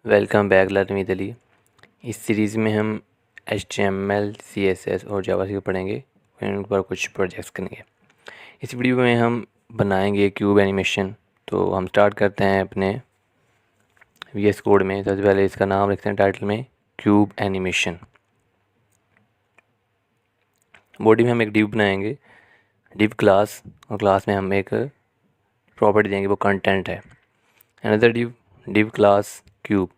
Welcome back learning Ali. इस series में हम HTML, CSS और जावास्क्रिप्ट पढ़ेंगे। फिर उन पर कुछ प्रोजेक्ट्स करेंगे। इस वीडियो में हम बनाएंगे क्यूब एनिमेशन। तो हम स्टार्ट करते हैं अपने VS कोड में। सबसे पहले इसका नाम लिखते हैं टाइटल में क्यूब एनिमेशन। बॉडी में हम एक डिव बनाएंगे, डिव क्लास, और क्लास में हम एक प्रॉपर्टी देंगे, वो कंटेंट है। Another div class cube.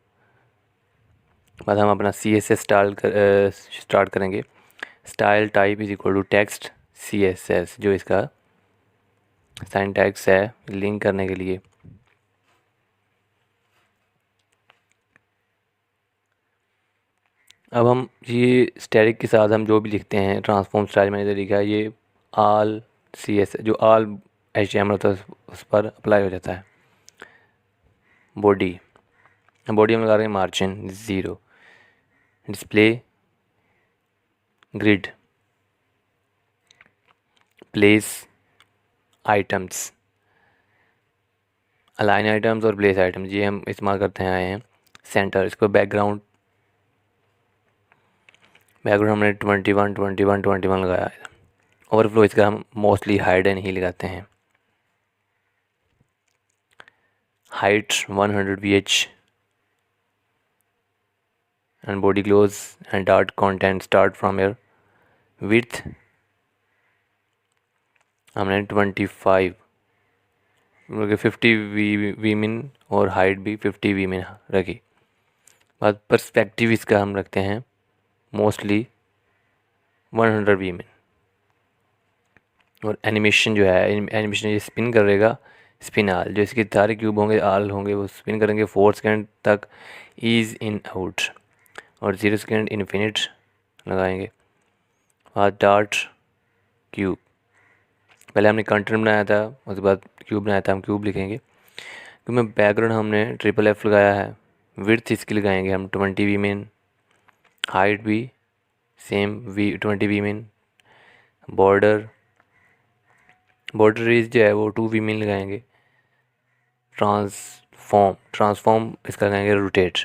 बाद हम अपना CSS स्टार्ट करेंगे। Style type is equal to text CSS, जो इसका सिंटैक्स है लिंक करने के लिए। अब हम ये स्टैटिक के साथ हम जो भी लिखते हैं ट्रांसफॉर्म स्टाइल मैंने इधर लिखा है, ये आल CSS जो आल HTML होता है उस पर अप्लाई हो जाता है। बॉडी हम लगा रहे हैं margin 0, display grid, place items, align items और प्लेस आइटम्स, ये हम इस्तेमाल करते हैं आए हैं। सेंटर, इसको बैकग्राउंड हमने 21 लगाया है। ओवरफ्लो इसका हम मोस्टली हाइड एंड ही लगाते हैं। Height 100 ph and body close and dart content start from here. Width हमने 25 क्योंकि 50 वी मिन और हाइट भी 50 वी मिन रखी। बाद पर्सपेक्टिव इसका हम रखते हैं मोस्टली 100 वी मिन। और एनिमेशन जो है, एनिमेशन ये स्पिन करेगा, स्पिन आल, जो इसके सारे क्यूब होंगे आल होंगे वो स्पिन करेंगे 4 सेकेंड तक, ईज इन आउट, और 0 सेकेंड इन्फिनिट लगाएंगे। बाद डार्ट क्यूब, पहले हमने कंटेंट बनाया था, उसके बाद क्यूब बनाया था, हम क्यूब लिखेंगे। क्योंकि बैकग्राउंड हमने FFF लगाया है। विड्थ इसकी लगाएंगे हम 20 वी मिन, हाइट भी सेम 20 वी मिन, बॉर्डर रेंज जो है वो 2 वी मिन लगाएंगे। ट्रांसफॉर्म इसका लगाएंगे रोटेट।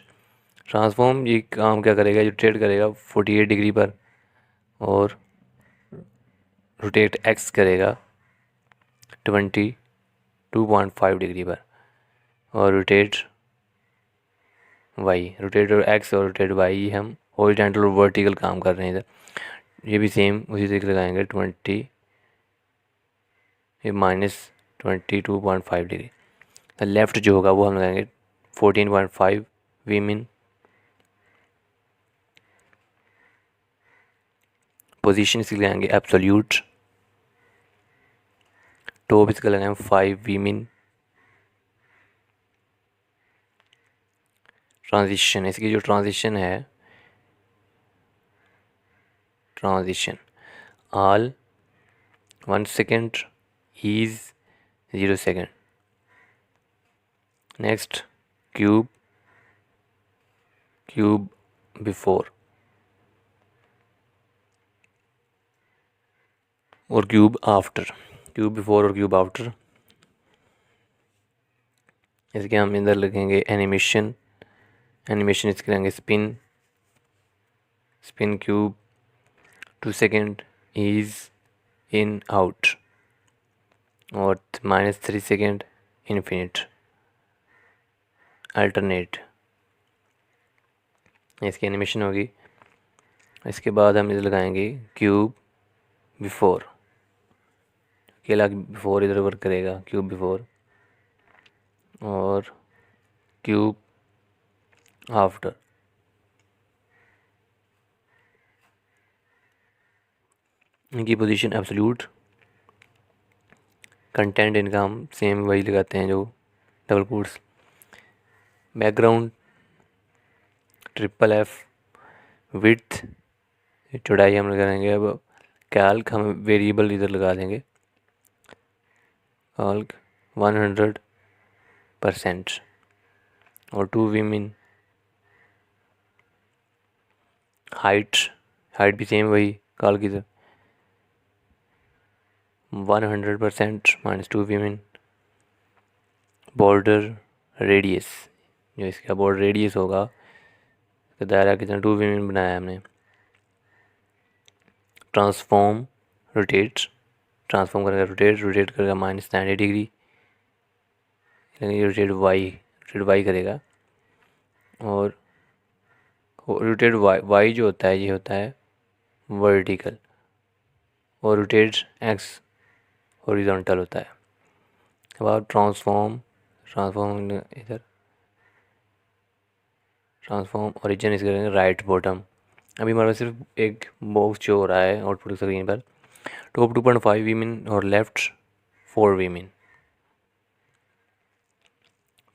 ट्रांसफॉर्म ये काम क्या करेगा, रोटेट करेगा 48 डिग्री पर, और रोटेट एक्स करेगा 22.5 डिग्री पर, और रोटेट वाई, रोटेट और एक्स और रोटेट वाई हम हॉरिजॉन्टल और वर्टिकल काम कर रहे हैं इधर। ये भी सेम उसी तरीके लगाएंगे 20 ये -22.5 डिग्री। लेफ़्ट जो होगा वो हम लगाएंगे 14.5 वी मिन। पोजीशन इसकी लगाएंगे एब्सोल्यूट। टॉप इसका लगाएंगे 5 वी मिन। ट्रांजिशन, इसकी जो ट्रांजिशन है, transition all 1 second, ease 0 second. Next cube before और क्यूब आफ्टर, क्यूब बिफोर और क्यूब आफ्टर। इसके हम इधर लिखेंगे एनिमेशन इसके लगाएंगे spin cube 2 second, ease in out, और -3 सेकेंड इन्फिनिट, अल्टरनेट। इसकी एनिमेशन होगी। इसके बाद हम इधर लगाएंगे क्यूब बिफोर, अकेला बिफोर इधर वर्क करेगा, क्यूब बिफोर, और क्यूब आफ्टर। इनकी पोजीशन एब्सोल्यूट। कंटेंट इनका हम सेम वही लगाते हैं जो double quotes. Background FFF। Width चौड़ाई हम लगाएंगे। अब कैल्क हम वेरिएबल इधर लगा देंगे, कैल्क 100% और 2 वी मिन। हाइट भी सेम वही कैल्क इधर 100% -2 वी मिन। बॉर्डर रेडियस जो इसका बॉर्डर रेडियस होगा, इसका दायरा कितना 2 mm बनाया है हमने। ट्रांसफॉर्म रोटेट, ट्रांसफॉर्म करेगा रोटेट करेगा -90 डिग्री, रोटेट वाई करेगा। और रोटेट वाई जो होता है ये होता है वर्टिकल, और रोटेट एक्स हॉरिजॉन्टल होता है। अब ट्रांसफॉर्म इधर ट्रांसफॉर्म ओरिजिन इस करेंगे राइट बॉटम। अभी हमारे पास सिर्फ एक बॉक्स जो हो रहा है आउटपुट स्क्रीन पर, टॉप 2.5 वीमिन और लेफ्ट 4 वीमिन।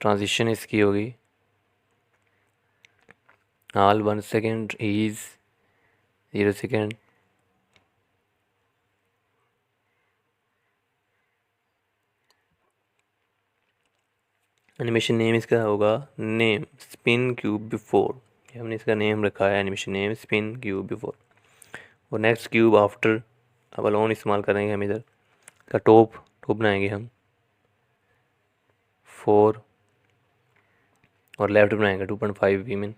ट्रांजिशन इसकी होगी all 1 second, ease 0 second, animation name इसका होगा नेम स्पिन क्यूब बिफोर, हमने इसका नेम रखा है animation name spin cube before. और नेक्स्ट क्यूब आफ्टर, अब अलोन इस्तेमाल करेंगे हम इधर का टॉप बनाएंगे हम 4 और लेफ्ट बनाएंगे 2.5 वीमिन।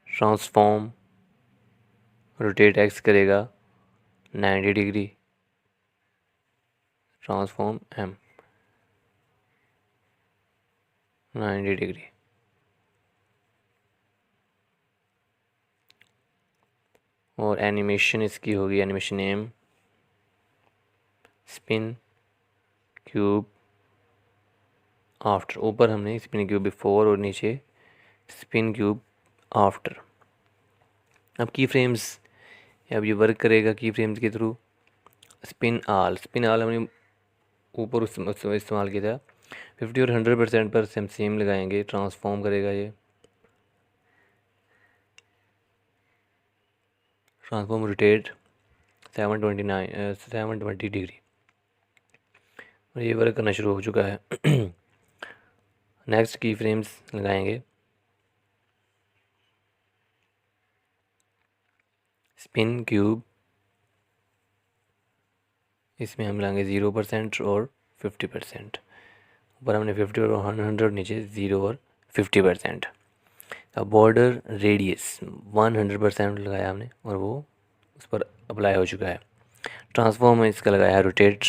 ट्रांसफॉर्म रोटेट एक्स करेगा 90 डिग्री, ट्रांसफॉर्म एम 90 डिग्री। और एनिमेशन इसकी होगी animation name spin cube after, ऊपर हमने स्पिन क्यूब बिफोर और नीचे स्पिन क्यूब आफ्टर। अब की फ्रेम्स, अब ये वर्क करेगा की फ्रेम्स के थ्रू। स्पिन आल हमने ऊपर इस्तेमाल किया था। 50 और 100% पर सेम लगाएंगे, ट्रांसफॉर्म करेगा ये, ट्रांसफॉर्म रोटेट 720 डिग्री, और ये वर्क करना शुरू हो चुका है। नेक्स्ट की फ्रेम्स लगाएंगे स्पिन क्यूब, इसमें हम लगाएंगे 0% और 50%। ऊपर हमने 50 और 100, नीचे 0 और 50%। अब बॉर्डर रेडियस 100% लगाया हमने और वो उस पर अप्लाई हो चुका है। ट्रांसफॉर्म में इसका लगाया है रोटेट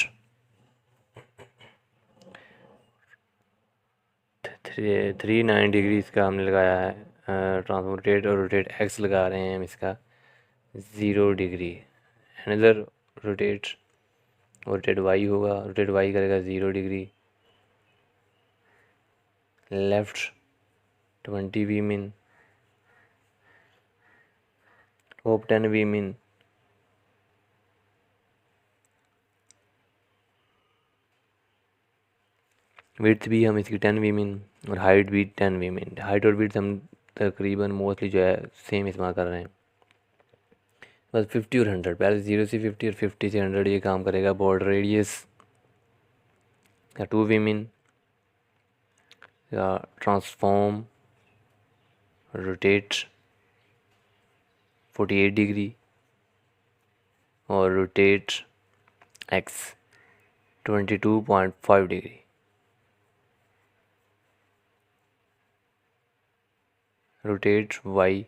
390 डिग्री, इसका हमने लगाया है ट्रांसफॉर्म रोटेट, और रोटेट एक्स लगा रहे हैं हम इसका 0 डिग्री। अनदर रोटेट वाई होगा, रोटेट वाई करेगा 0 डिग्री, लेफ्ट 20 वीमिन, टॉप 10 वीमिन, विड्थ भी हम इसकी 10 वीमिन और हाइट भी 10 वीमिन। हाइट और विड्थ हम तकरीबन मोस्टली जो है सेम इस्तेमाल कर रहे हैं। बस 50 और 100, पहले 0 से 50 और 50 से 100 ये काम करेगा। बॉर्डर रेडियस या 2 वीमिन या ट्रांसफॉर्म रोटेट 48 डिग्री और rotate X 22.5 degree. Rotate Y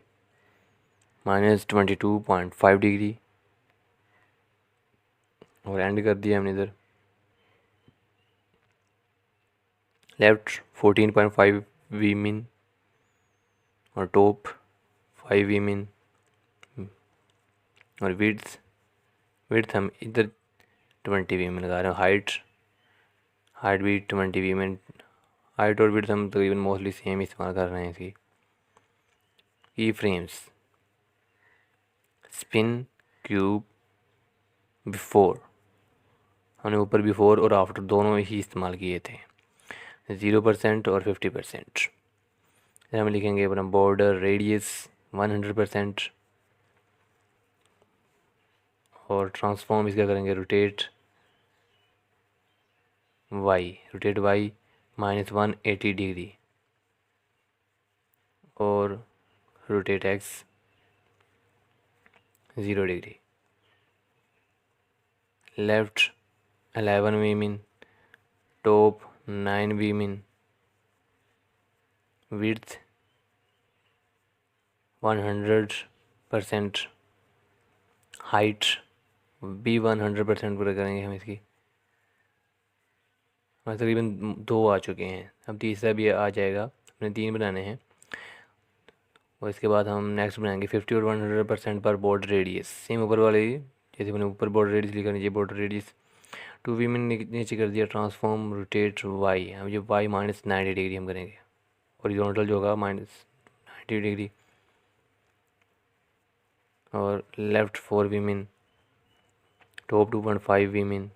-22.5 degree, और एंड कर दिया हमने इधर। लेफ्ट 14.5 वीमिन और टॉप 5 वीमिन, और विड्थ हम इधर 20 वीमिन लगा रहे हैं। हाइट भी 20 वीमिन। हाइट और विड्थ हम तकरीबन मोस्टली सेम इस्तेमाल कर रहे हैं इसकी। की फ्रेम्स स्पिन क्यूब बिफोर, हमने ऊपर बिफोर और आफ्टर दोनों ही इस्तेमाल किए थे, 0% और 50%। हम लिखेंगे अपना बॉर्डर रेडियस 100% और ट्रांसफॉर्म इसका करेंगे रोटेट वाई -180 डिग्री और rotate X 0 degree. Left 11 vmin, top 9 vmin, width 100%, height भी 100% पूरा करेंगे हम इसकी। हमारे तकरीबन 2 आ चुके हैं, अब तीसरा भी आ जाएगा। हमने 3 बनाने हैं और इसके बाद हम नेक्स्ट बनाएंगे 50 और 100% पर बॉर्डर रेडियस। सेम ऊपर वाले ही, जैसे मैंने ऊपर बॉर्डर रेडियस लिखा, नीचे बॉर्डर रेडियस 2 वीमेन नीचे कर दिया। ट्रांसफॉर्म रोटेट वाई, हम जो वाई -90 डिग्री हम करेंगे, हॉरिजॉन्टल जो होगा -90 डिग्री। और left 4 women, top 2.5 women,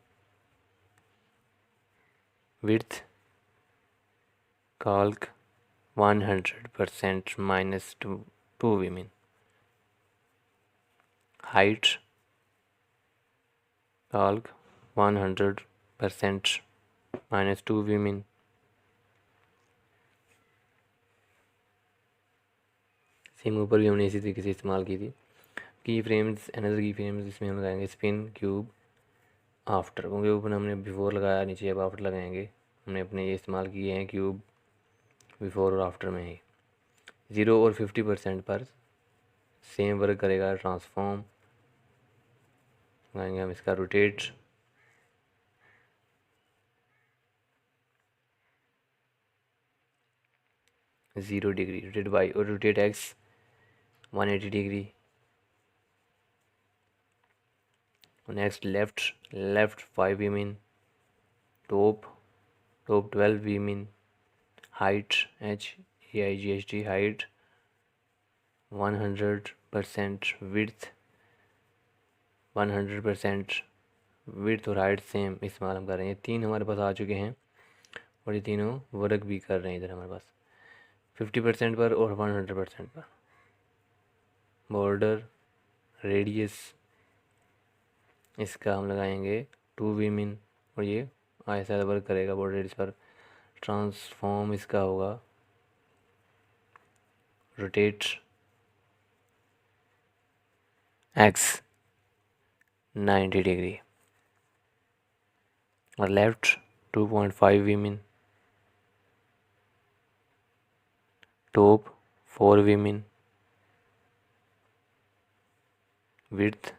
width calc 100% -2 women, height calc 100% -2 women, same ऊपर भी हमने इसी तरीके से इस्तेमाल की थी। की फ्रेम्स, अनदर की फ्रेम्स, इसमें हम लगाएंगे स्पिन क्यूब आफ्टर, क्योंकि ऊपर हमने बिफोर लगाया, नीचे अब आफ्टर लगाएंगे। हमने अपने ये इस्तेमाल किए हैं क्यूब बिफोर और आफ्टर में ही। 0 और 50% पर सेम वर्क करेगा ट्रांसफॉर्म, लगाएंगे हम इसका rotate, zero degree, rotate Y और rotate X 180 degree. Next left 5 vmin, top 12 vmin, height HEIGHT height 100%, width 100%, width और हाइट सेम इस्तेमाल हम कर रहे हैं। 3 हमारे पास आ चुके हैं और ये तीनों वर्क भी कर रहे हैं इधर हमारे पास 50% पर और 100% पर। बॉर्डर रेडियस इसका हम लगाएंगे 2 वीमेन और ये ऐसा वर्क करेगा बॉर्डर रेडियस पर। ट्रांसफॉर्म इसका होगा रोटेट एक्स 90 डिग्री। और left 2.5 women, top 4 women, width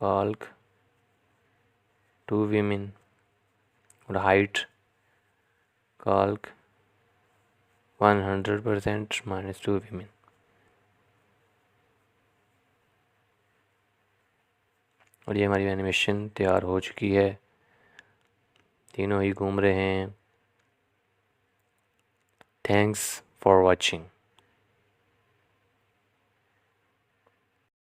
calc 2 women और हाइट calc 100% -2 वीमेन। और ये हमारी एनिमेशन तैयार हो चुकी है, तीनों ही घूम रहे हैं। Thanks for watching.